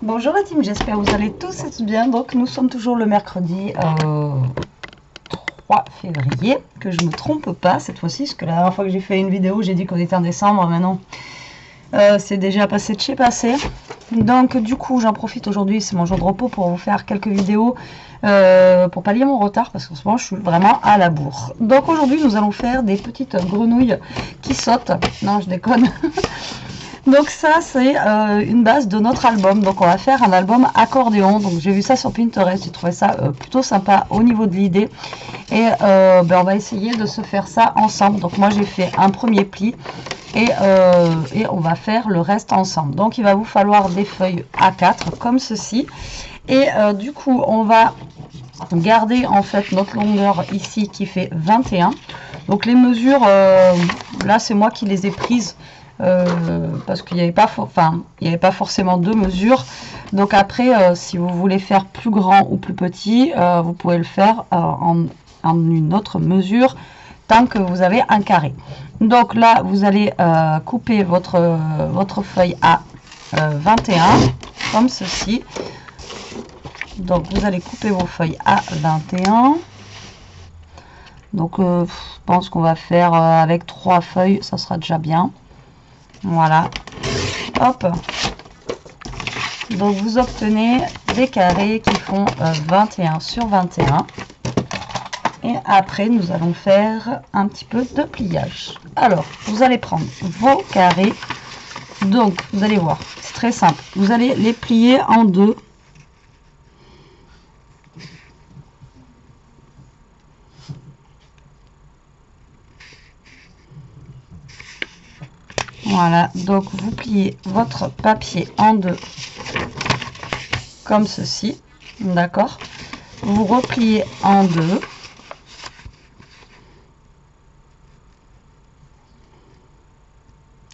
Bonjour la team, j'espère que vous allez tous et toutes bien. Donc nous sommes toujours le mercredi 3 février, que je ne me trompe pas cette fois-ci, parce que la dernière fois que j'ai fait une vidéo, j'ai dit qu'on était en décembre, maintenant c'est déjà passé de chez passé. Donc du coup j'en profite aujourd'hui, c'est mon jour de repos, pour vous faire quelques vidéos pour pallier mon retard, parce qu'en ce moment je suis vraiment à la bourre. Donc aujourd'hui nous allons faire des petites grenouilles qui sautent. Non, je déconne. Donc ça c'est une base de notre album, donc on va faire un album accordéon. Donc j'ai vu ça sur Pinterest, j'ai trouvé ça plutôt sympa au niveau de l'idée, et on va essayer de se faire ça ensemble. Donc moi j'ai fait un premier pli, et on va faire le reste ensemble. Donc il va vous falloir des feuilles A4 comme ceci, et du coup on va garder en fait notre longueur ici qui fait 21. Donc les mesures, là c'est moi qui les ai prises, parce qu'il n'y avait pas, forcément deux mesures. Donc après, si vous voulez faire plus grand ou plus petit, vous pouvez le faire en une autre mesure, tant que vous avez un carré. Donc là, vous allez couper votre feuille à 21, comme ceci. Donc vous allez couper vos feuilles à 21. Donc je pense qu'on va faire avec 3 feuilles, ça sera déjà bien. Voilà, hop. Donc vous obtenez des carrés qui font 21 sur 21. Et après nous allons faire un petit peu de pliage. Alors vous allez prendre vos carrés. Donc vous allez voir, c'est très simple. Vous allez les plier en deux. Voilà, donc vous pliez votre papier en deux comme ceci, d'accord. Vous repliez en deux.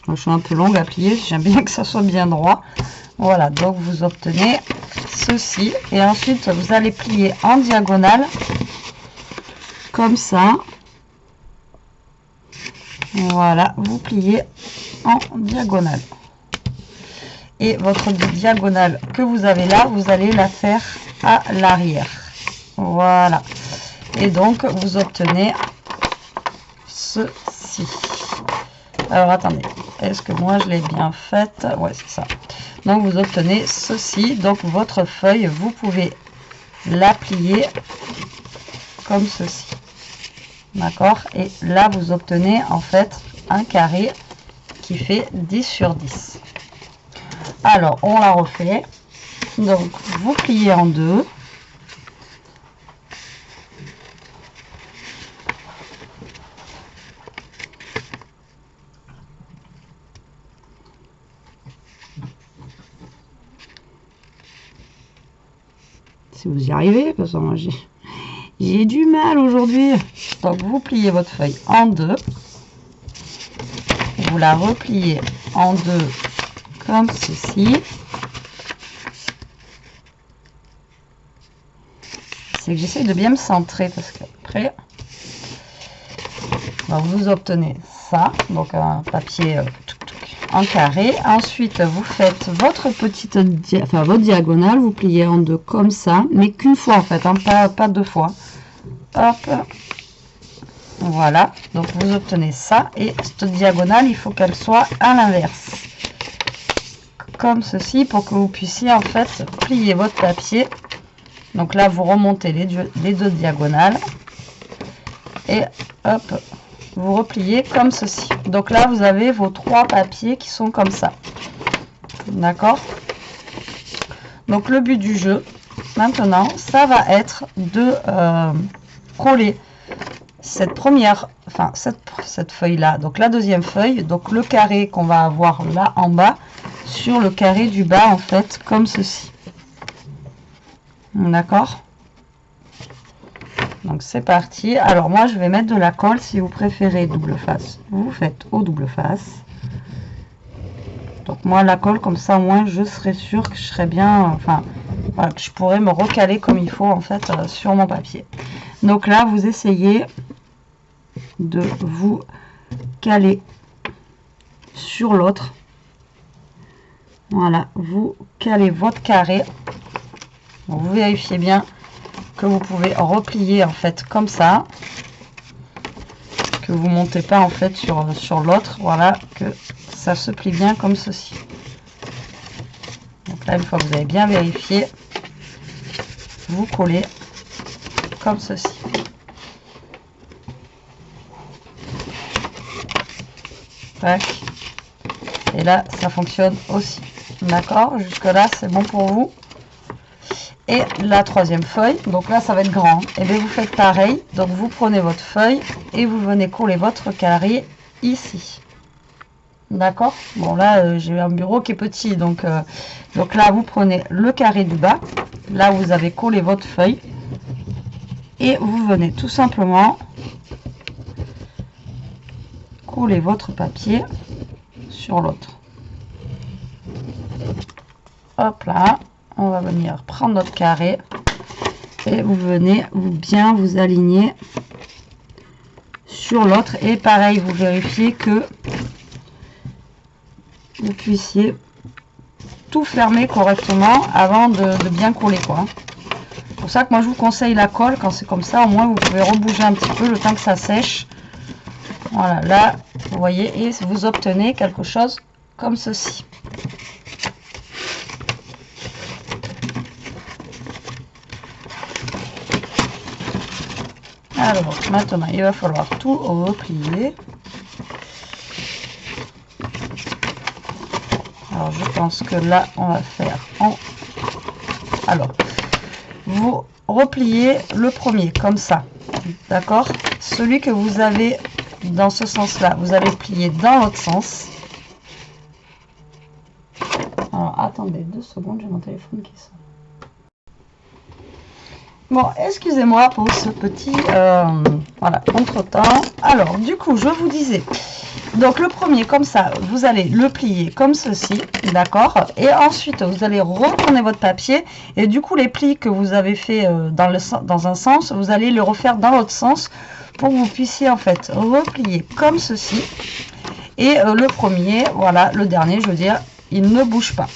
Je suis un peu longue à plier, j'aime bien que ça soit bien droit. Voilà, donc vous obtenez ceci, et ensuite vous allez plier en diagonale comme ça. Voilà, vous pliez en diagonale, et votre diagonale que vous avez là, vous allez la faire à l'arrière. Voilà, et donc vous obtenez ceci. Alors attendez, est-ce que moi je l'ai bien faite? Ouais, c'est ça. Donc vous obtenez ceci. Donc votre feuille, vous pouvez la plier comme ceci, d'accord. Et là vous obtenez en fait un carré qui fait 10 sur 10. Alors on la refait. Donc vous pliez en deux. Si vous y arrivez, parce que moi j'ai du mal aujourd'hui. Donc vous pliez votre feuille en deux. Vous la repliez en deux comme ceci. C'est que j'essaie de bien me centrer, parce qu'après vous obtenez ça, donc un papier en carré. Ensuite vous faites votre petite votre diagonale, vous pliez en deux comme ça, mais qu'une fois en fait, hein, pas deux fois. Hop, voilà, donc vous obtenez ça, et cette diagonale il faut qu'elle soit à l'inverse comme ceci, pour que vous puissiez en fait plier votre papier. Donc là vous remontez les deux diagonales, et hop, vous repliez comme ceci. Donc là vous avez vos 3 papiers qui sont comme ça, d'accord. Donc le but du jeu maintenant, ça va être de coller cette première, cette feuille là, donc la deuxième feuille, donc le carré qu'on va avoir là en bas, sur le carré du bas en fait, comme ceci, d'accord. Donc c'est parti. Alors moi je vais mettre de la colle. Si vous préférez double face, vous faites au double face. Donc moi la colle, comme ça au moins je serai sûre que je serai bien, voilà, que je pourrais me recaler comme il faut en fait sur mon papier. Donc là vous essayez de vous caler sur l'autre Voilà, vous calez votre carré. Vous vérifiez bien que vous pouvez replier en fait comme ça, que vous montez pas en fait sur l'autre. Voilà, que ça se plie bien comme ceci. Donc là, une fois que vous avez bien vérifié, vous collez comme ceci. Tac. Et là, ça fonctionne aussi. D'accord, jusque là, c'est bon pour vous. Et la troisième feuille, donc là ça va être grand, et bien vous faites pareil. Donc vous prenez votre feuille et vous venez coller votre carré ici. D'accord, bon là j'ai un bureau qui est petit, donc là vous prenez le carré du bas, là vous avez collé votre feuille, et vous venez tout simplement coller votre papier sur l'autre. Hop là. On va venir prendre notre carré et vous venez bien vous aligner sur l'autre. Et pareil, vous vérifiez que vous puissiez tout fermer correctement avant de bien coller, quoi. C'est pour ça que moi je vous conseille la colle quand c'est comme ça. Au moins vous pouvez rebouger un petit peu le temps que ça sèche. Voilà, là vous voyez, et vous obtenez quelque chose comme ceci. Alors, maintenant, il va falloir tout replier. Alors, je pense que là, on va faire en... Alors, vous repliez le premier, comme ça. D'accord? Celui que vous avez dans ce sens-là, vous allez plier dans l'autre sens. Alors, attendez 2 secondes, j'ai mon téléphone qui sonne. Bon, excusez-moi pour ce petit voilà, contretemps. Alors, du coup, je vous disais, donc le premier, comme ça, vous allez le plier comme ceci, d'accord? Et ensuite, vous allez retourner votre papier, et du coup, les plis que vous avez fait dans un sens, vous allez les refaire dans l'autre sens, pour que vous puissiez, en fait, replier comme ceci. Et le premier, voilà, le dernier, je veux dire, il ne bouge pas.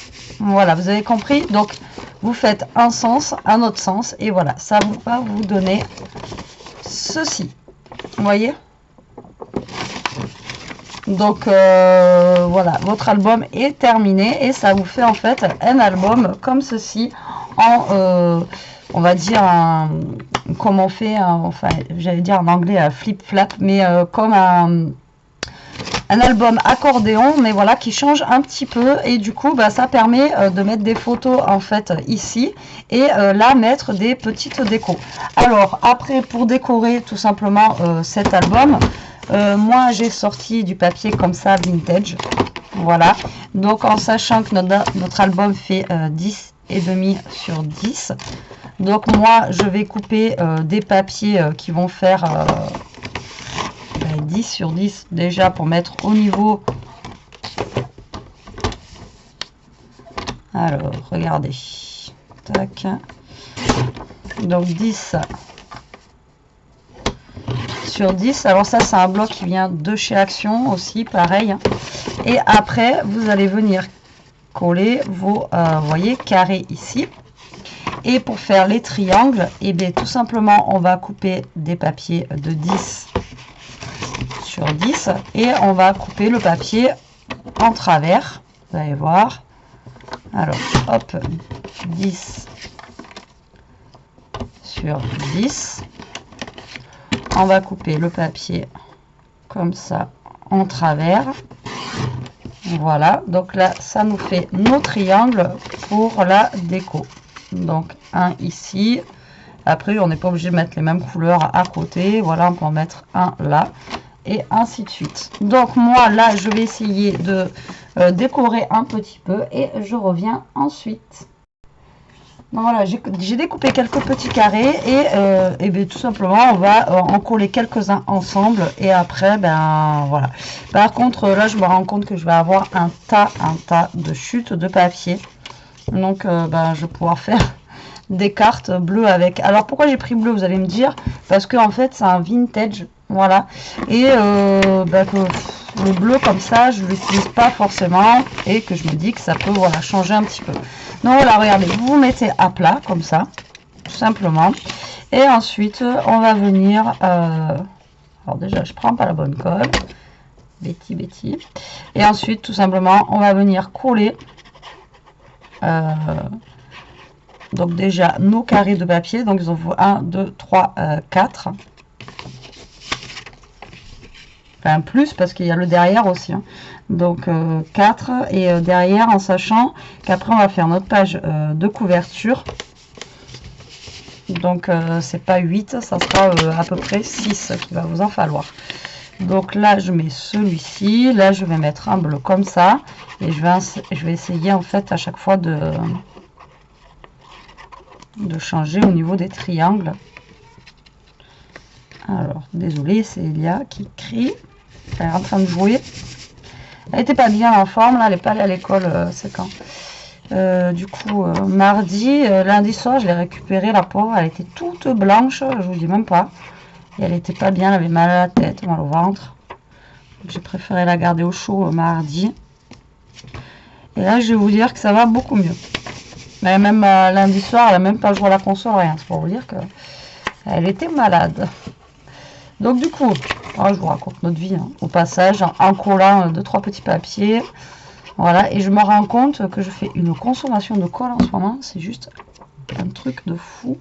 Voilà, vous avez compris? Donc, vous faites un sens, un autre sens, et voilà, ça va vous donner ceci. Vous voyez? Donc, voilà, votre album est terminé, et ça vous fait en fait un album comme ceci, en, on va dire, comme on fait, enfin, j'allais dire en anglais, flip-flap, mais comme un album accordéon, mais voilà, qui change un petit peu, et du coup bah, ça permet de mettre des photos en fait ici, et là mettre des petites décos. Alors après, pour décorer tout simplement cet album, moi j'ai sorti du papier comme ça vintage, voilà, donc en sachant que notre album fait 10,5 sur 10, donc moi je vais couper des papiers qui vont faire 10 sur 10 déjà, pour mettre au niveau. Alors regardez, tac, donc 10 sur 10. Alors ça c'est un bloc qui vient de chez Action aussi, pareil, et après vous allez venir coller vos voyez, carrés ici. Et pour faire les triangles, et bien tout simplement on va couper des papiers de 10 sur 10, et on va couper le papier en travers, vous allez voir. Alors hop, 10 sur 10, on va couper le papier comme ça en travers. Voilà, donc là ça nous fait nos triangles pour la déco. Donc un ici, après on n'est pas obligé de mettre les mêmes couleurs à côté, voilà, on peut en mettre un là, et ainsi de suite. Donc moi là je vais essayer de décorer un petit peu, et je reviens ensuite. Donc voilà, j'ai découpé quelques petits carrés, et bien, tout simplement on va en coller quelques-uns ensemble, et après ben voilà. Par contre là je me rends compte que je vais avoir un tas de chutes de papier, donc ben, je vais pouvoir faire des cartes bleues avec. Alors pourquoi j'ai pris bleu, vous allez me dire? Parce que en fait c'est un vintage, Voilà. Et bah, que le bleu comme ça, je ne l'utilise pas forcément et que je me dis que ça peut voilà, changer un petit peu. Donc voilà, regardez, vous vous mettez à plat comme ça, tout simplement. Et ensuite, on va venir... alors déjà, je prends pas la bonne colle. Betty. Et ensuite, tout simplement, on va venir coller... donc déjà, nos carrés de papier. Donc, ils en faut 1, 2, 3, 4. Enfin, plus, parce qu'il y a le derrière aussi. Hein. Donc, 4. Et derrière, en sachant qu'après, on va faire notre page de couverture. Donc, c'est pas 8, ça sera à peu près 6 qu'il va vous en falloir. Donc là, je mets celui-ci. Là, je vais mettre un bleu comme ça. Et je vais essayer, en fait, à chaque fois de changer au niveau des triangles. Alors, désolé, c'est Elia qui crie. Elle est en train de jouer. Elle n'était pas bien en forme, là, elle n'est pas allée à l'école, c'est quand du coup, mardi, lundi soir, je l'ai récupérée, la pauvre, elle était toute blanche, je vous dis même pas. Et elle était pas bien, elle avait mal à la tête, mal au ventre. J'ai préféré la garder au chaud mardi. Et là, je vais vous dire que ça va beaucoup mieux. Mais même lundi soir, elle n'a même pas joué à la console, rien. C'est pour vous dire qu'elle était malade. Donc du coup, je vous raconte notre vie, hein, au passage, en collant 2-3 petits papiers. Voilà, et je me rends compte que je fais une consommation de colle en ce moment. C'est juste un truc de fou.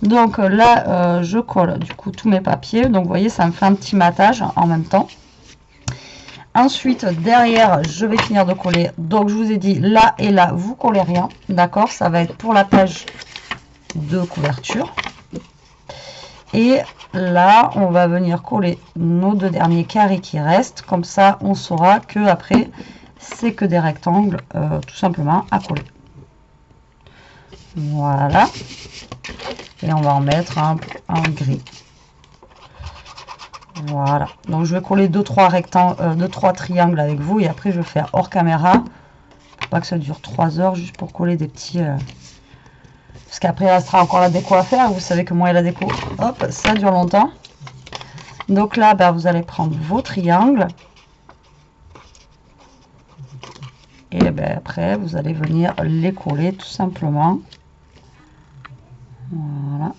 Donc là, je colle du coup tous mes papiers. Donc vous voyez, ça me fait un petit matage en même temps. Ensuite, derrière, je vais finir de coller. Donc je vous ai dit, là et là, vous collez rien. D'accord, ça va être pour la page de couverture. Et là, on va venir coller nos 2 derniers carrés qui restent. Comme ça, on saura que après, c'est que des rectangles, tout simplement, à coller. Voilà. Et on va en mettre un gris. Voilà. Donc, je vais coller 2-3 rectangles, 2-3 triangles avec vous. Et après, je vais faire hors caméra. Pour pas que ça dure 3 heures, juste pour coller des petits... Parce qu'après, il sera encore la déco à faire. Vous savez que moi et la déco, hop, ça dure longtemps. Donc là, bah, vous allez prendre vos triangles. Et ben, après, vous allez venir les coller tout simplement. Voilà.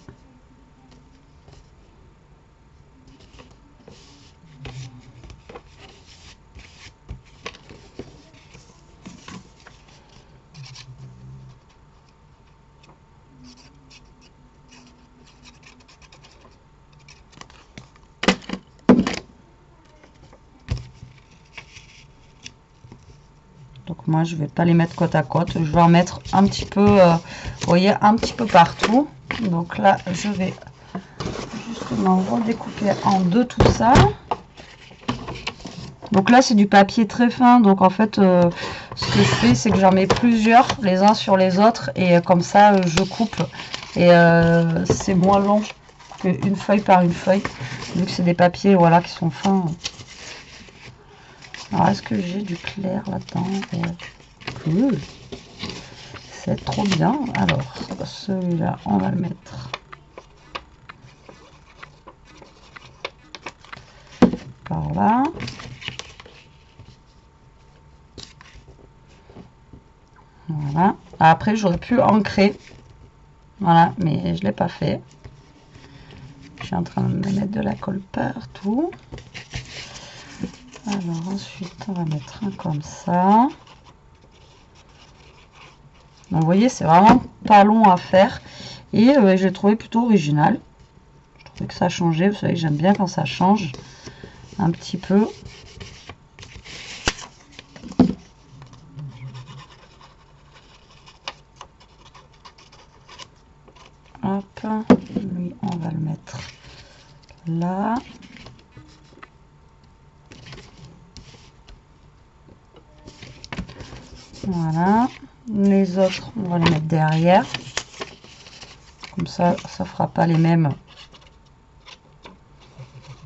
Donc moi, je vais pas les mettre côte à côte. Je vais en mettre un petit peu, vous voyez, un petit peu partout. Donc là, je vais justement redécouper en deux tout ça. Donc là, c'est du papier très fin. Donc en fait, ce que je fais, c'est que j'en mets plusieurs, les uns sur les autres. Et comme ça, je coupe. Et c'est moins long qu'une feuille par une feuille. Vu que c'est des papiers, voilà, qui sont fins. Alors, est-ce que j'ai du clair là-dedans? Cool. C'est trop bien. Alors, celui-là, on va le mettre par là. Voilà. Après, j'aurais pu ancrer. Voilà, mais je ne l'ai pas fait. Je suis en train de me mettre de la colle partout. Alors, ensuite, on va mettre un comme ça. Donc, vous voyez, c'est vraiment pas long à faire. Et je l'ai trouvé plutôt original. Je trouvais que ça changeait. Vous savez, j'aime bien quand ça change un petit peu. Hop, lui, on va le mettre là. Voilà. Les autres, on va les mettre derrière. Comme ça, ça fera pas les mêmes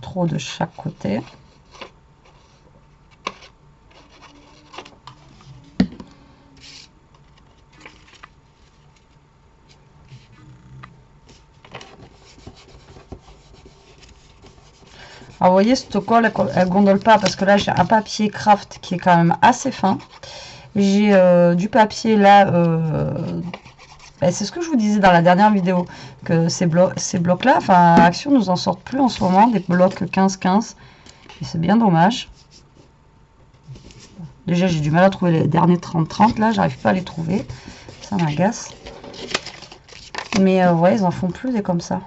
trop de chaque côté. Alors, vous voyez, cette colle, elle gondole pas parce que là, j'ai un papier craft qui est quand même assez fin. J'ai du papier là, ben, c'est ce que je vous disais dans la dernière vidéo, que ces blocs-là, enfin, Action nous en sortent plus en ce moment, des blocs 15-15. Et c'est bien dommage. Déjà, j'ai du mal à trouver les derniers 30-30, là, j'arrive pas à les trouver. Ça m'agace. Mais ouais, ils en font plus des comme ça.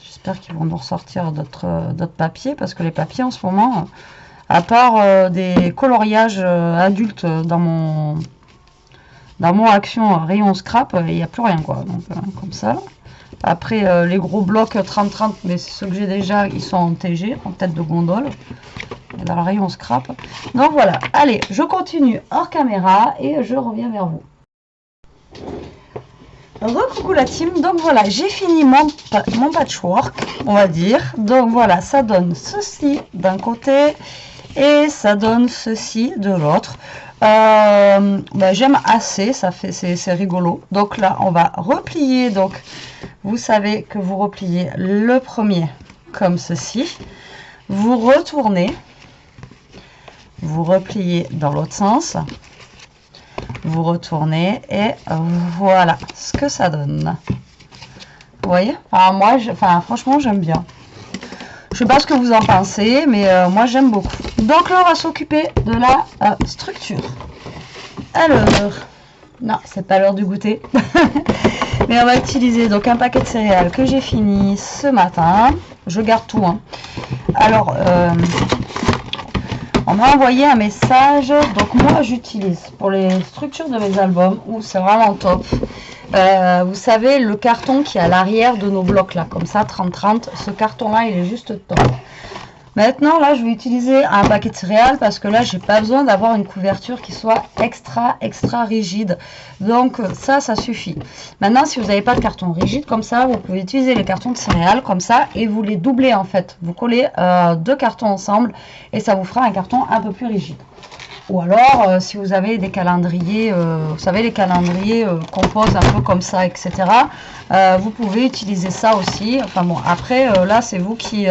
J'espère qu'ils vont nous ressortir d'autres papiers, parce que les papiers en ce moment, à part des coloriages adultes dans mon Action rayon scrap, il n'y a plus rien, quoi. Donc, comme ça. Après, les gros blocs 30-30, mais c'est ceux que j'ai déjà, ils sont en TG, en tête de gondole. Dans le rayon scrap. Donc voilà, allez, je continue hors caméra et je reviens vers vous. Recoucou la team, donc voilà, j'ai fini mon patchwork, on va dire. Donc voilà, ça donne ceci d'un côté et ça donne ceci de l'autre. Ben, j'aime assez, c'est rigolo. Donc là, on va replier. Donc, vous savez que vous repliez le premier comme ceci. Vous retournez. Vous repliez dans l'autre sens, vous retournez et voilà ce que ça donne. Vous voyez? Alors moi, franchement, j'aime bien. Je sais pas ce que vous en pensez, mais moi j'aime beaucoup. Donc là, on va s'occuper de la structure. Alors, non, c'est pas l'heure du goûter. Mais on va utiliser donc un paquet de céréales que j'ai fini ce matin. Je garde tout, hein. Alors, on m'a envoyé un message, donc moi j'utilise pour les structures de mes albums, où c'est vraiment top. Vous savez, le carton qui est à l'arrière de nos blocs là, comme ça, 30-30, ce carton là il est juste top. Maintenant là je vais utiliser un paquet de céréales parce que là j'ai pas besoin d'avoir une couverture qui soit extra rigide. Donc ça suffit. Maintenant si vous n'avez pas de carton rigide comme ça, vous pouvez utiliser les cartons de céréales comme ça et vous les doublez en fait. Vous collez deux cartons ensemble et ça vous fera un carton un peu plus rigide. Ou alors si vous avez des calendriers, vous savez les calendriers qu'on pose un peu comme ça, etc. Vous pouvez utiliser ça aussi. Enfin bon, après là c'est vous qui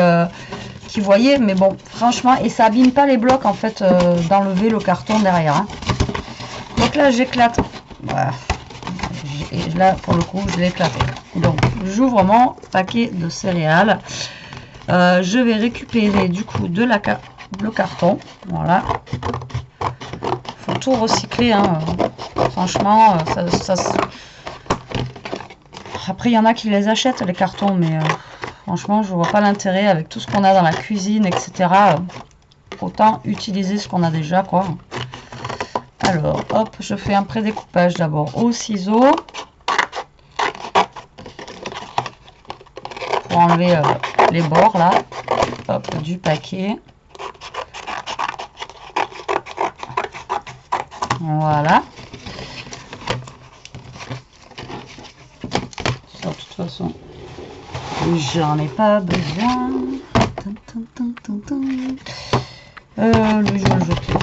voyez, mais bon, franchement, et ça abîme pas les blocs en fait d'enlever le carton derrière. Hein. Donc là, j'éclate. Voilà. Là, pour le coup, je l'ai éclaté. Donc, j'ouvre mon paquet de céréales. Je vais récupérer du coup le carton. Voilà. Faut tout recycler. Hein. Franchement, après, il y en a qui les achètent les cartons, mais franchement, je vois pas l'intérêt avec tout ce qu'on a dans la cuisine, etc. Autant utiliser ce qu'on a déjà, quoi. Alors, hop, je fais un pré-découpage d'abord au ciseau. Pour enlever les bords, là. Hop, du paquet. Voilà. Ça, de toute façon... j'en ai pas besoin. Lui, je vais le jeter.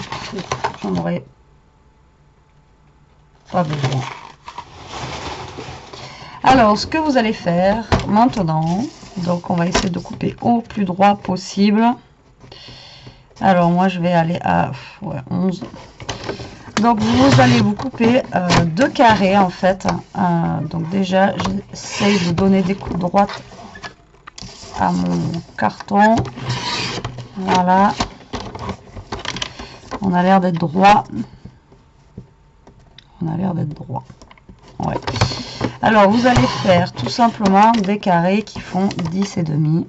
J'en aurais pas besoin. Alors, ce que vous allez faire maintenant, donc on va essayer de couper au plus droit possible. Alors, moi, je vais aller à 11. Donc, vous allez vous couper deux carrés, en fait. Donc, déjà, j'essaye de donner des coups droites à mon carton. Voilà, on a l'air d'être droit. Ouais. Alors vous allez faire tout simplement des carrés qui font 10,5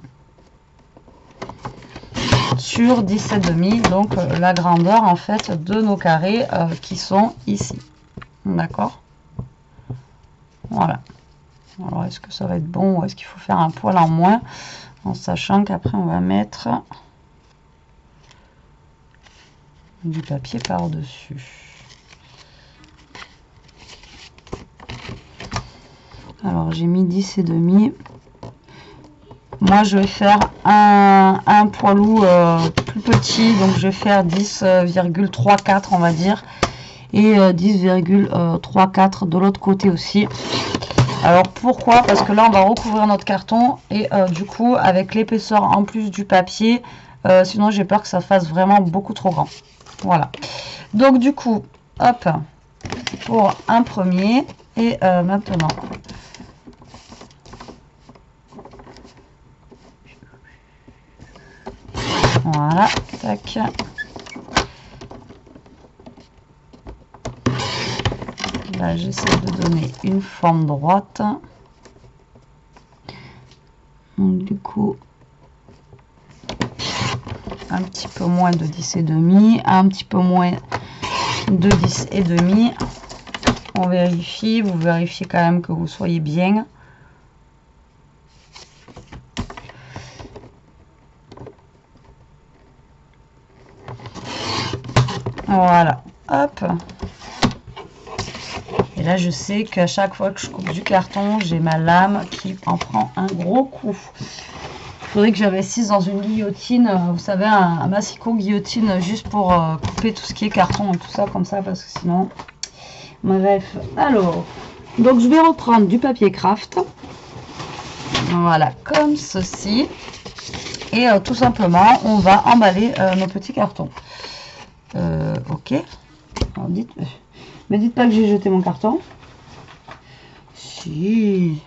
sur 10,5, donc la grandeur en fait de nos carrés qui sont ici. D'accord, voilà. Alors, est-ce que ça va être bon ou est-ce qu'il faut faire un poil en moins, en sachant qu'après, on va mettre du papier par-dessus. Alors, j'ai mis 10,5. Moi, je vais faire un poilou plus petit, donc je vais faire 10,34, on va dire, et 10,34 de l'autre côté aussi. Alors pourquoi? Parce que là on va recouvrir notre carton et du coup avec l'épaisseur en plus du papier, sinon j'ai peur que ça fasse vraiment beaucoup trop grand. Voilà. Donc du coup, hop, pour un premier et maintenant. Voilà, tac. Là, j'essaie de donner une forme droite. Donc, du coup, un petit peu moins de 10,5, un petit peu moins de 10,5. On vérifie, vous vérifiez quand même que vous soyez bien. Voilà, hop. Et là, je sais qu'à chaque fois que je coupe du carton, j'ai ma lame qui en prend un gros coup. Il faudrait que j'investisse dans une guillotine, vous savez, un massicot guillotine, juste pour couper tout ce qui est carton et tout ça, comme ça, parce que sinon... Bref, alors, donc je vais reprendre du papier craft. Voilà, comme ceci. Et tout simplement, on va emballer nos petits cartons. Ok. Alors, me dites pas que j'ai jeté mon carton. Si.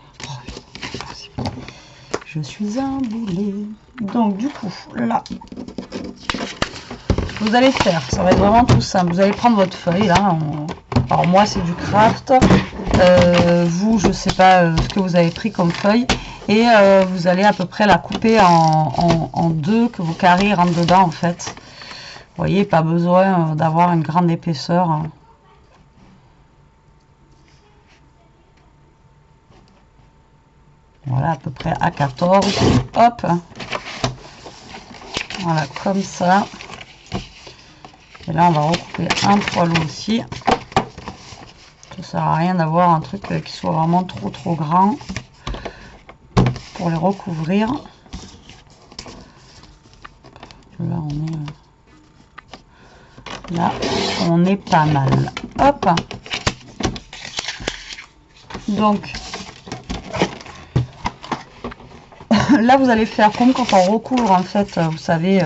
Je suis un boulet. Donc du coup, là, vous allez faire, ça va être vraiment tout simple. Vous allez prendre votre feuille, là. Alors moi, c'est du craft. Vous, je sais pas ce que vous avez pris comme feuille. Et vous allez à peu près la couper en deux, que vos carrés rentrent dedans, en fait. Vous voyez, pas besoin d'avoir une grande épaisseur. Voilà, à peu près à 14. Hop. Voilà, comme ça. Et là, on va recouper un poil aussi. Ça sert à rien d'avoir un truc qui soit vraiment trop grand pour les recouvrir. Là, on est pas mal. Hop. Donc, là, vous allez faire comme quand on recouvre, en fait, vous savez.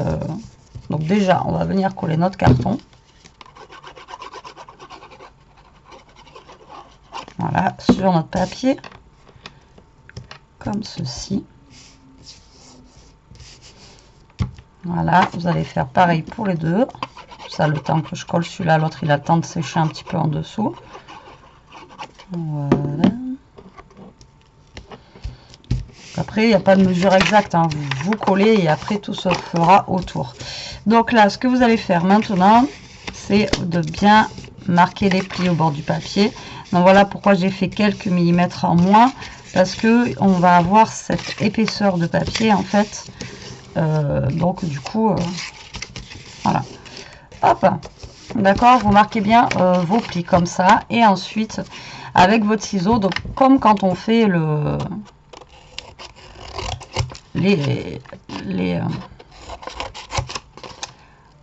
Donc déjà, on va venir coller notre carton. Voilà, sur notre papier. Comme ceci. Voilà, vous allez faire pareil pour les deux. Ça, le temps que je colle celui-là, l'autre, il a le temps de sécher un petit peu en dessous. Voilà. Après, il n'y a pas de mesure exacte, hein. Vous collez et après, tout se fera autour. Donc là, ce que vous allez faire maintenant, c'est de bien marquer les plis au bord du papier. Donc voilà pourquoi j'ai fait quelques millimètres en moins, parce que on va avoir cette épaisseur de papier, en fait. Donc du coup, voilà. Hop, d'accord, vous marquez bien vos plis comme ça. Et ensuite, avec votre ciseau, donc comme quand on fait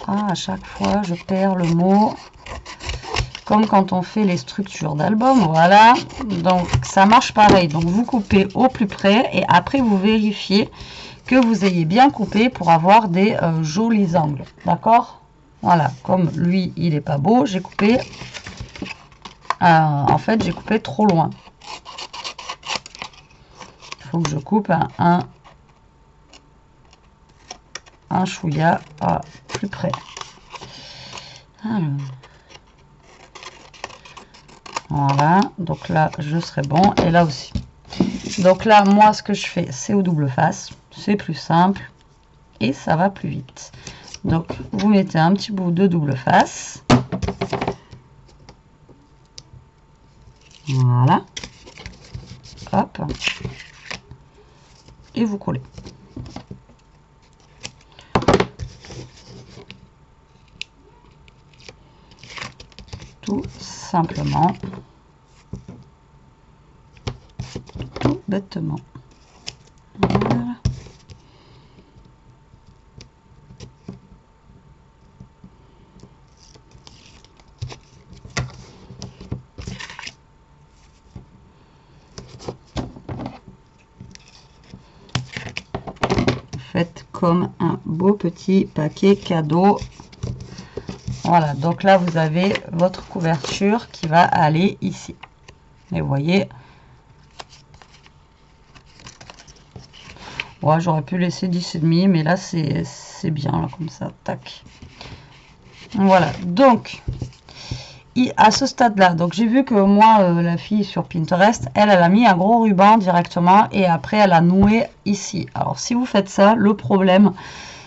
à chaque fois, je perds le mot. Comme quand on fait les structures d'album, voilà. Donc, ça marche pareil. Donc, vous coupez au plus près et après, vous vérifiez que vous ayez bien coupé pour avoir des jolis angles. D'accord? Voilà. Comme lui, il n'est pas beau, j'ai coupé... en fait, j'ai coupé trop loin. Il faut que je coupe un chouïa à plus près. Alors. Voilà, donc là je serai bon et là aussi. Donc là moi ce que je fais c'est au double face, c'est plus simple et ça va plus vite. Donc vous mettez un petit bout de double face. Voilà. Hop. Et vous collez. Tout simplement. Tout bêtement. Voilà. faites comme un beau petit paquet cadeau. Voilà, donc là vous avez votre couverture qui va aller ici. Et vous voyez, ouais, j'aurais pu laisser 10,5, mais là c'est bien là comme ça, tac. Voilà, donc à ce stade-là, donc j'ai vu que moi, la fille sur Pinterest, elle a mis un gros ruban directement et après elle a noué ici. Alors si vous faites ça, le problème,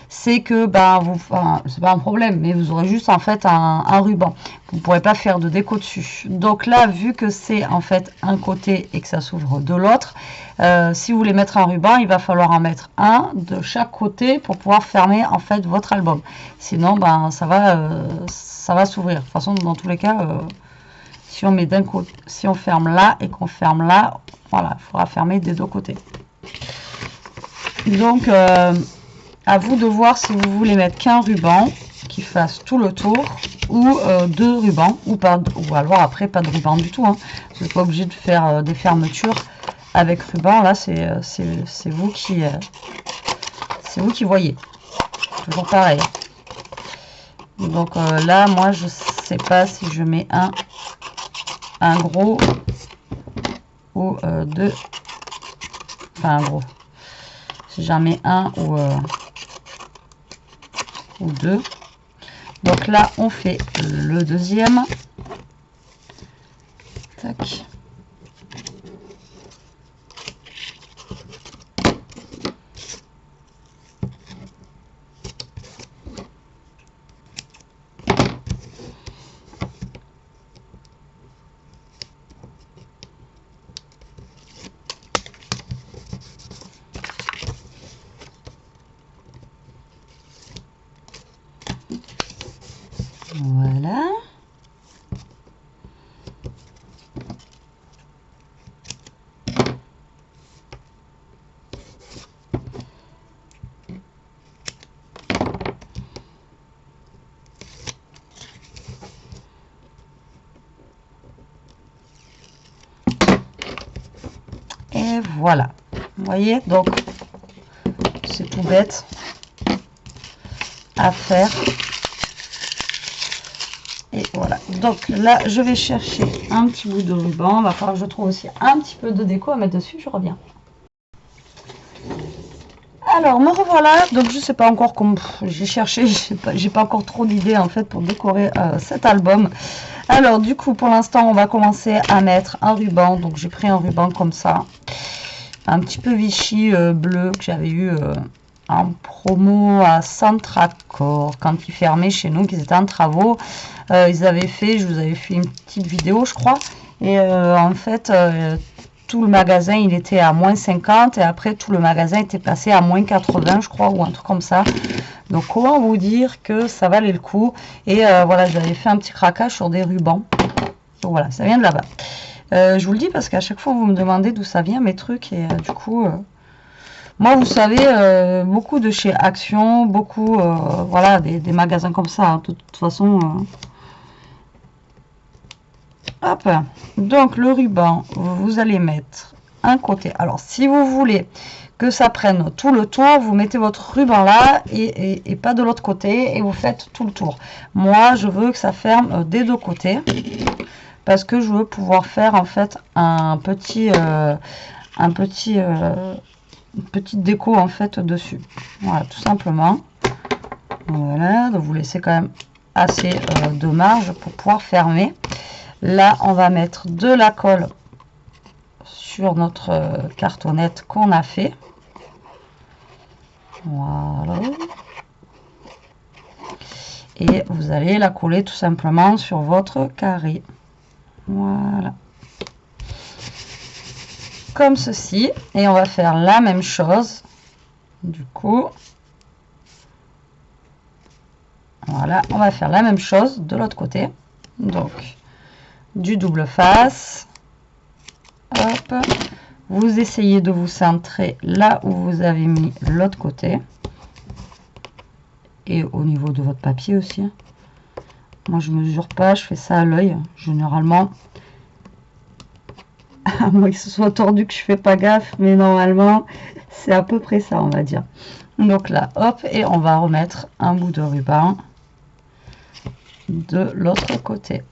c'est que c'est pas un problème, mais vous aurez juste en fait un ruban. Vous ne pourrez pas faire de déco dessus. Donc là, vu que c'est en fait un côté et que ça s'ouvre de l'autre, si vous voulez mettre un ruban, il va falloir en mettre un de chaque côté pour pouvoir fermer en fait votre album. Sinon, ça va s'ouvrir. De toute façon, dans tous les cas, si on met d'un côté, si on ferme là et qu'on ferme là, voilà, il faudra fermer des deux côtés. Donc à vous de voir si vous voulez mettre qu'un ruban qui fasse tout le tour ou deux rubans ou pas, ou alors après pas de ruban du tout, hein. Vous n'êtes pas obligé de faire des fermetures avec ruban. Là c'est vous qui voyez, toujours pareil. Donc là moi je sais pas si je mets un gros ou deux, enfin un gros, si j'en mets un ou deux. Donc là on fait le deuxième, tac. Voilà. Et voilà. Vous voyez, donc c'est tout bête à faire. Et voilà, donc là je vais chercher un petit bout de ruban. Il va falloir que je trouve aussi un petit peu de déco à mettre dessus. Je reviens. Alors me revoilà. Donc je sais pas encore comment j'ai cherché, j'ai pas encore trop d'idées en fait pour décorer cet album. Alors du coup pour l'instant on va commencer à mettre un ruban. Donc j'ai pris un ruban comme ça, un petit peu Vichy bleu que j'avais eu en promo à Centracor quand ils fermaient chez nous, qu'ils étaient en travaux. Ils avaient fait, je vous avais fait une petite vidéo je crois, et en fait tout le magasin il était à moins 50 et après tout le magasin était passé à moins 80 je crois, ou un truc comme ça. Donc comment vous dire que ça valait le coup. Et voilà, j'avais fait un petit craquage sur des rubans. Donc voilà, ça vient de là-bas. Je vous le dis parce qu'à chaque fois vous me demandez d'où ça vient mes trucs, et du coup moi vous savez, beaucoup de chez Action, beaucoup voilà, des magasins comme ça, hein, de toute façon hop. Donc le ruban, vous allez mettre un côté. Alors si vous voulez que ça prenne tout le tour, vous mettez votre ruban là et pas de l'autre côté, et vous faites tout le tour. Moi je veux que ça ferme des deux côtés parce que je veux pouvoir faire en fait une petite déco en fait dessus. Voilà, tout simplement. Voilà, donc vous laissez quand même assez de marge pour pouvoir fermer. Là on va mettre de la colle sur notre cartonnette qu'on a fait. Voilà. Et vous allez la coller tout simplement sur votre carré. Voilà. Comme ceci. Et on va faire la même chose. Du coup. Voilà. On va faire la même chose de l'autre côté. Donc, du double face. Hop. Vous essayez de vous centrer là où vous avez mis l'autre côté. Et au niveau de votre papier aussi. Moi je mesure pas, je fais ça à l'œil généralement. À moins que ce soit tordu que je fais pas gaffe, mais normalement C'est à peu près ça, on va dire. Donc là, hop, et on va remettre un bout de ruban de l'autre côté.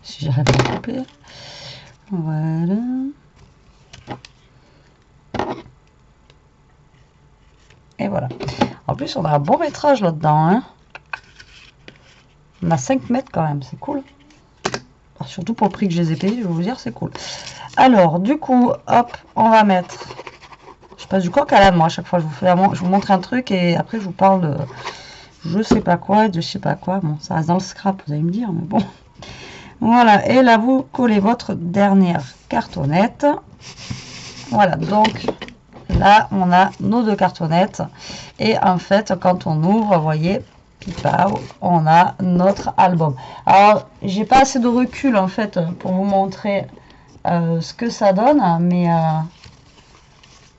Si j'arrive à couper. Voilà. Et voilà. En plus, on a un bon métrage là-dedans. Hein. On a 5 mètres quand même, c'est cool. Alors, surtout pour le prix que je les ai payés, je vais vous dire, c'est cool. Alors, du coup, hop, on va mettre... Je passe du coq à l'âne, moi, à chaque fois. Je vous montre un truc et après, je vous parle de... Je sais pas quoi, de je sais pas quoi. Bon, ça reste dans le scrap, vous allez me dire, mais bon. Voilà, et là, vous collez votre dernière cartonnette. Voilà, donc... Là, on a nos 2 cartonnettes. Et en fait, quand on ouvre, vous voyez, pipao, on a notre album. Alors, j'ai pas assez de recul, en fait, pour vous montrer ce que ça donne. Mais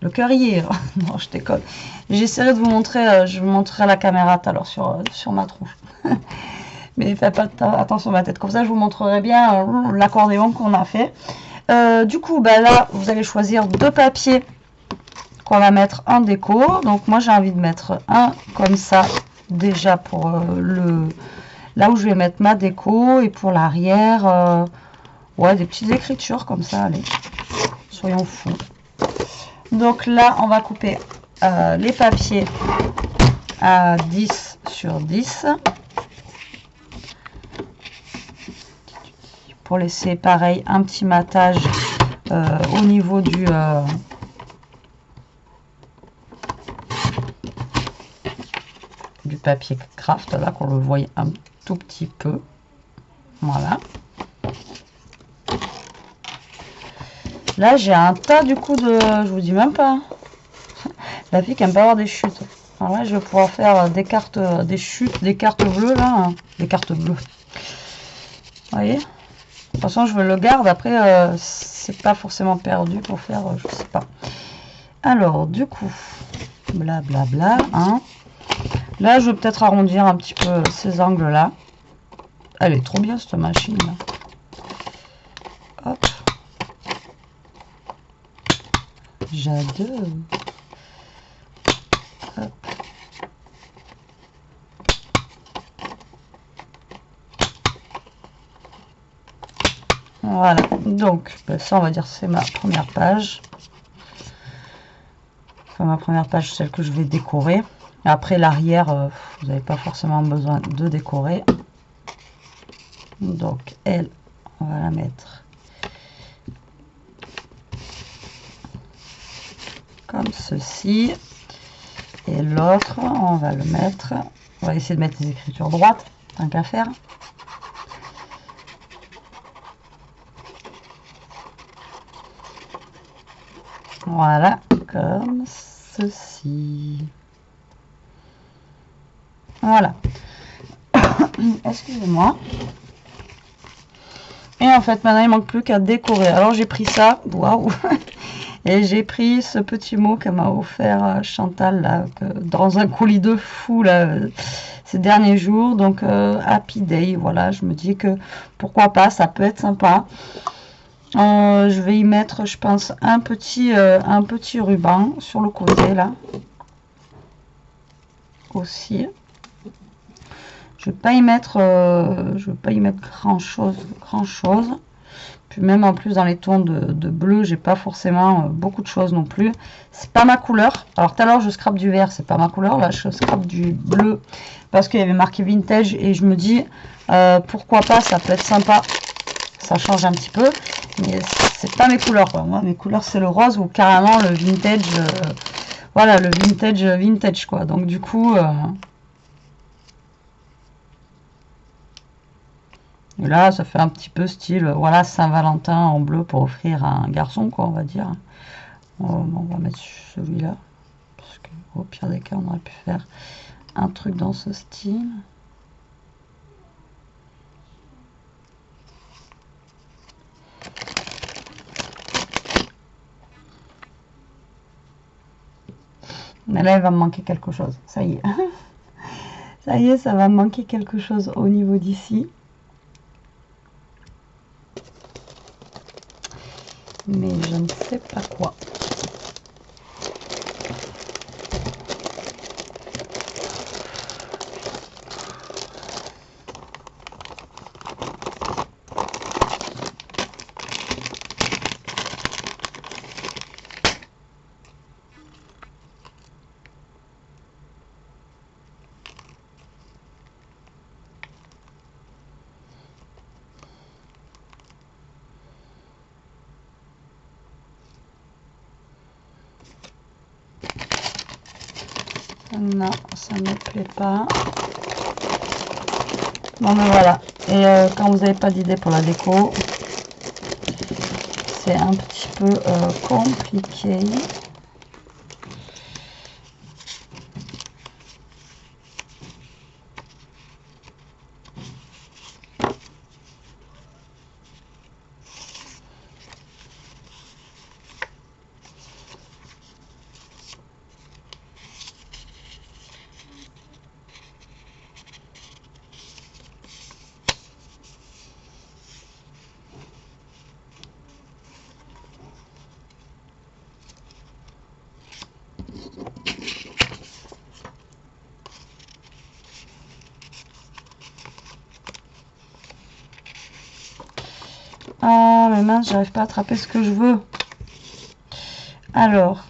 le cœur y est. Non, je déconne. J'essaierai de vous montrer, je vous montrerai la caméra tout à l'heure sur ma tronche. Mais faites pas attention à ma tête. Comme ça, je vous montrerai bien l'accordéon qu'on a fait. Du coup, bah, là, vous allez choisir 2 papiers qu'on va mettre en déco. Donc moi j'ai envie de mettre un comme ça déjà pour là où je vais mettre ma déco, et pour l'arrière ouais, des petites écritures comme ça, allez, soyons fous. Donc là on va couper les papiers à 10 sur 10 pour laisser pareil un petit matage au niveau du papier craft, là, qu'on le voit un tout petit peu. Voilà. Là, j'ai un tas, du coup, de... Je vous dis même pas. La fille qui aime pas avoir des chutes. Alors là, je vais pouvoir faire des cartes, des chutes, des cartes bleues, là. Hein. Des cartes bleues. Vous voyez? De toute façon, je le garde. Après, c'est pas forcément perdu pour faire... je sais pas. Alors, du coup... Blablabla, hein. Là, je vais peut-être arrondir un petit peu ces angles-là. Elle est trop bien, cette machine-là. Hop. J'adore. Hop. Voilà. Donc, ça, on va dire c'est ma première page. Enfin, ma première page, celle que je vais décorer. Après, l'arrière, vous n'avez pas forcément besoin de décorer. Donc, elle, on va la mettre comme ceci. Et l'autre, on va le mettre... On va essayer de mettre les écritures droites, tant qu'à faire. Voilà, comme ceci. Voilà. Excusez-moi. Et en fait, maintenant, il manque plus qu'à décorer. Alors, j'ai pris ça. Waouh. Et j'ai pris ce petit mot qu'elle m'a offert Chantal, là, dans un colis de fou, là, ces derniers jours. Donc, Happy Day. Voilà, je me dis que pourquoi pas, ça peut être sympa. Je vais y mettre, je pense, un petit ruban sur le côté, là. Aussi. Je vais pas y mettre grand chose. Puis même en plus dans les tons de bleu, j'ai pas forcément beaucoup de choses non plus. C'est pas ma couleur. Alors tout à l'heure je scrape du vert, c'est pas ma couleur. Là je scrape du bleu parce qu'il y avait marqué vintage et je me dis pourquoi pas, ça peut être sympa. Ça change un petit peu, mais c'est pas mes couleurs quoi. Moi mes couleurs c'est le rose ou carrément le vintage. Voilà, le vintage quoi. Donc du coup et là, ça fait un petit peu style, voilà, Saint-Valentin en bleu pour offrir à un garçon, quoi, on va dire. On va mettre celui-là, parce qu'au pire des cas, on aurait pu faire un truc dans ce style. Mais là, il va me manquer quelque chose, ça y est. Ça y est, ça va me manquer quelque chose au niveau d'ici. mais je ne sais pas quoi. Non, ça ne me plaît pas. Bon, mais voilà. Et quand vous n'avez pas d'idée pour la déco, c'est un petit peu compliqué. Ah, mais mince, j'arrive pas à attraper ce que je veux. Alors,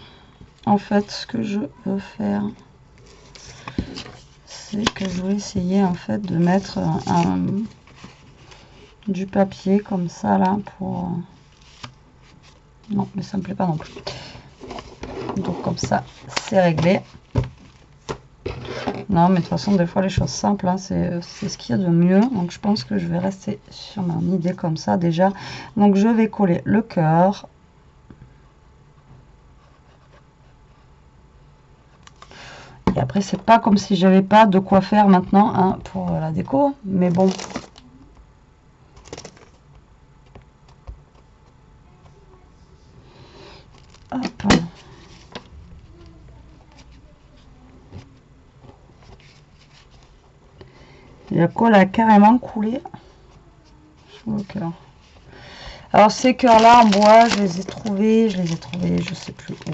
en fait, ce que je veux faire, c'est que je vais essayer en fait de mettre du papier comme ça là pour... Non, mais ça me plaît pas non plus. Donc comme ça, c'est réglé. Non, mais de toute façon, des fois, les choses simples, hein, c'est ce qu'il y a de mieux. Donc, je pense que je vais rester sur mon idée comme ça, déjà. Donc, je vais coller le cœur. Et après, c'est pas comme si j'avais pas de quoi faire maintenant hein, pour la déco. Mais bon. Hop. La colle a carrément coulé sur le cœur. Alors ces cœurs là en bois, je les ai trouvés, je sais plus où.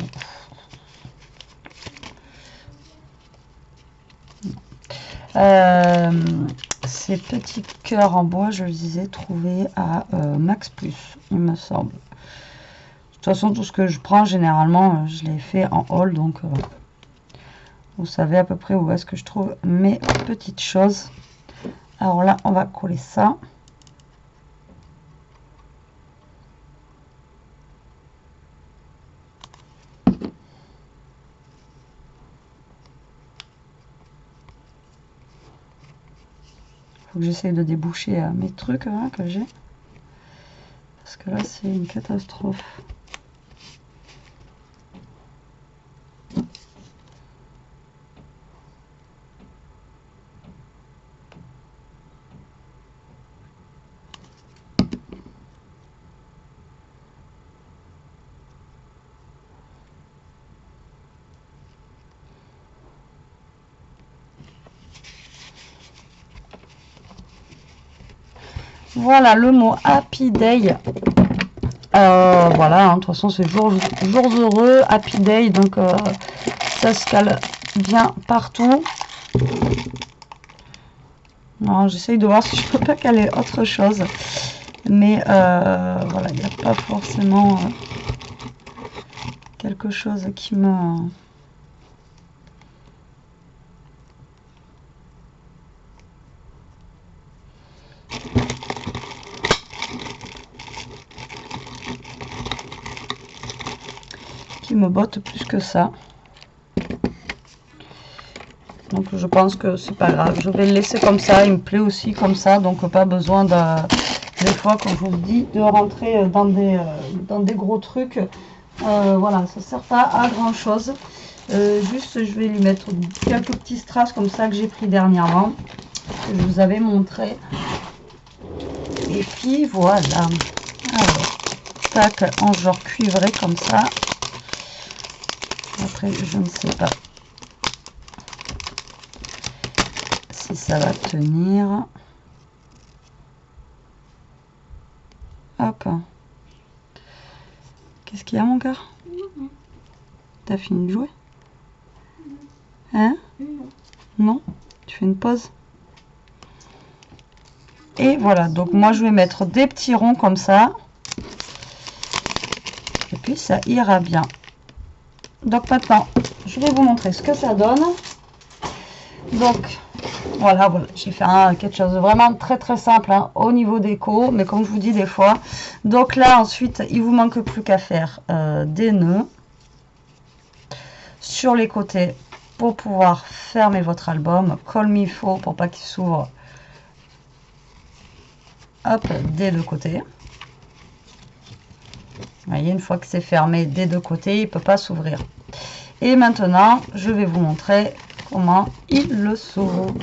Ces petits cœurs en bois, je les ai trouvés à Max Plus, il me semble. De toute façon, tout ce que je prends, généralement, je l'ai fait en haul, donc vous savez à peu près où est-ce que je trouve mes petites choses. Alors là, on va coller ça. Faut que j'essaye de déboucher mes trucs hein, que j'ai. Parce que là, c'est une catastrophe. Voilà le mot Happy Day. Voilà, hein, de toute façon c'est jours heureux, Happy Day, donc ça se cale bien partout. Non, j'essaye de voir si je peux pas caler autre chose, mais voilà, il n'y a pas forcément quelque chose qui me... me botte plus que ça. Donc je pense que c'est pas grave, je vais le laisser comme ça, il me plaît aussi comme ça, donc pas besoin des fois comme je vous le dis de rentrer dans des gros trucs. Voilà, ça sert pas à grand chose. Juste je vais lui mettre quelques petits strass comme ça que j'ai pris dernièrement, que je vous avais montré, et puis voilà. Alors tac, en genre cuivré comme ça. Après, je ne sais pas si ça va tenir. Hop. Qu'est-ce qu'il y a, mon cœur? T'as fini de jouer? Hein? Non? Tu fais une pause? Et voilà, donc moi je vais mettre des petits ronds comme ça. Et puis ça ira bien. Donc maintenant, je vais vous montrer ce que ça donne. Donc voilà, j'ai fait quelque chose de vraiment très très simple hein, au niveau déco, mais comme je vous dis des fois. Donc là ensuite, il vous manque plus qu'à faire des nœuds sur les côtés pour pouvoir fermer votre album comme il faut pour pas qu'il s'ouvre. Hop, des deux côtés. Vous voyez, une fois que c'est fermé des deux côtés, il ne peut pas s'ouvrir. Et maintenant, je vais vous montrer comment il le s'ouvre.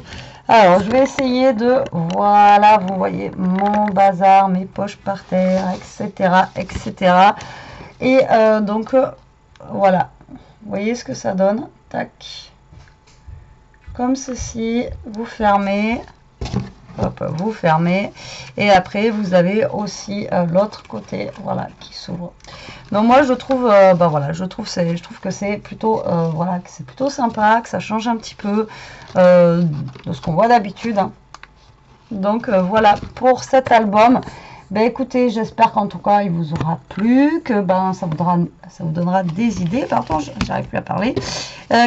Alors, je vais essayer de... Voilà, vous voyez mon bazar, mes poches par terre, etc. etc. Et donc, voilà. Vous voyez ce que ça donne. Tac. Comme ceci, vous fermez. Hop, vous fermez. Et après, vous avez aussi l'autre côté, voilà, qui s'ouvre. Donc moi, je trouve, voilà, je trouve que c'est plutôt, voilà, que c'est plutôt sympa, que ça change un petit peu de ce qu'on voit d'habitude. Hein. Donc voilà pour cet album. Ben écoutez, j'espère qu'en tout cas il vous aura plu, que ça vous donnera des idées. Pardon, j'arrive plus à parler,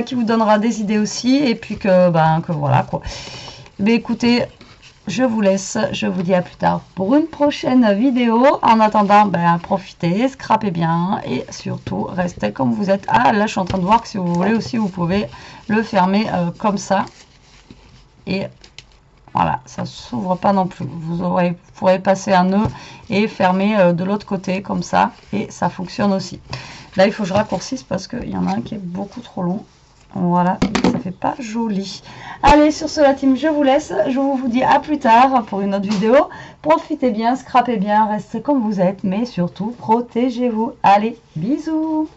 qui vous donnera des idées aussi, et puis que voilà quoi. Ben écoutez, je vous laisse, je vous dis à plus tard pour une prochaine vidéo. En attendant, profitez, scrapez bien et surtout restez comme vous êtes. Ah là, je suis en train de voir que si vous voulez aussi, vous pouvez le fermer comme ça. Et voilà, ça ne s'ouvre pas non plus. Vous pourrez passer un nœud et fermer de l'autre côté comme ça. Et ça fonctionne aussi. Là, il faut que je raccourcisse parce qu'il y en a un qui est beaucoup trop long. Voilà, ça fait pas joli. Allez, sur ce la team, je vous laisse. Je vous dis à plus tard pour une autre vidéo. Profitez bien, scrapez bien, restez comme vous êtes, mais surtout, protégez-vous. Allez, bisous!